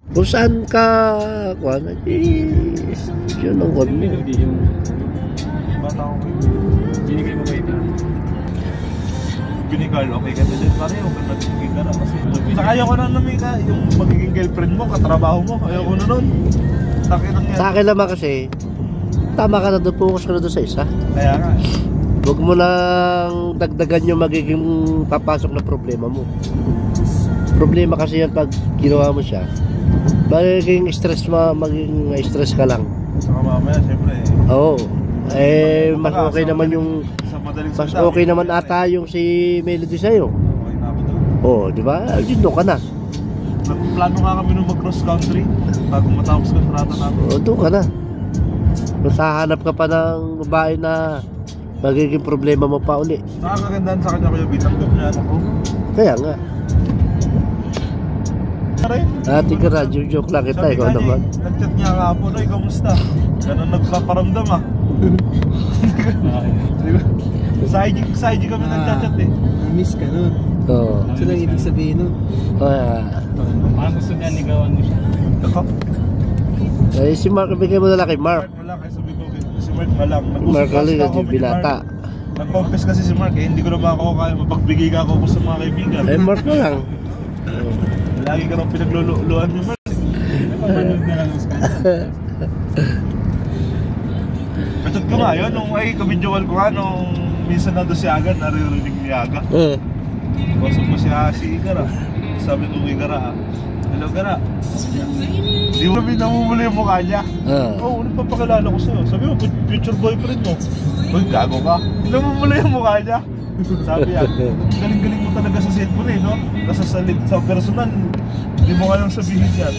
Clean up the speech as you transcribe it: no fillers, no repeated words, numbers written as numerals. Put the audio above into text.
Kung saan ka, kuha na, yun ang kwan mo. Bata ko kayo. Binigay mo kayo na. Binigal, okay ka na dyan. Pareho ka nagsigil ka na kasi. Saka ayaw ko na namika, yung magiging girlfriend mo, katrabaho mo, ayaw ko na nun. Sa akin naman kasi, tama ka na doon, focus ka na doon sa isa. Kaya nga. Huwag mo lang dagdagan yung magiging papasok na problema mo. Problema kasi yan pag ginawa mo siya. Magiging stress ka lang. Saka mamaya, syempre. Oo. Mas okay naman yung... Mas okay naman ata yung si Melody sa'yo. Okay na ako doon. Oo, di ba? Doon ka na. Nagplano nga kami nung mag-cross country bago matapos kontrata natin. Oo, doon ka na. Mas hahanap ka pa ng babae na magiging problema mo pa uli. Nakakagandaan sa kanya kuya bitanggap niya ako. Kaya nga. Ate ka na, joke lang kita, ikaw naman. Nag-chat niya kahapon, ay kamusta? Ganun nagpaparamdam ah. Sa IG kami nag-chat eh. Miss ka nun. Oo. So lang ibig sabihin nun. Parang gusto niya ligawan mo siya. Ako? Eh, si Mark, bigay mo na lang kay Mark. Mark wala, kaya sabi ko, si Mark malang. Mark kasi yung binata. Nag-confess kasi si Mark eh, hindi ko naman ako kaya mapagbigay ka ako sa mga kaibigan. Eh, Mark na lang. Lagi ka nang pinagluluan ni Mark. Manood na lang sa Kachat ko nga yun, nung ay kabidyoal ko nga, nung minsan nando si Aga, naririnig ni Aga. Kausap ko si Igara. Sabi ko kay Igara, hello Gara. Di mo namin namumula yung mukha niya. Oo, nagpapakilala ko sa'yo. Sabi mo, future boyfriend mo. Uy, gago ka. Namumula yung mukha niya. Sabi yan, galing-galing mo talaga sa cellphone eh, no? Kasi sa personal, di mo kayang sabihin yan.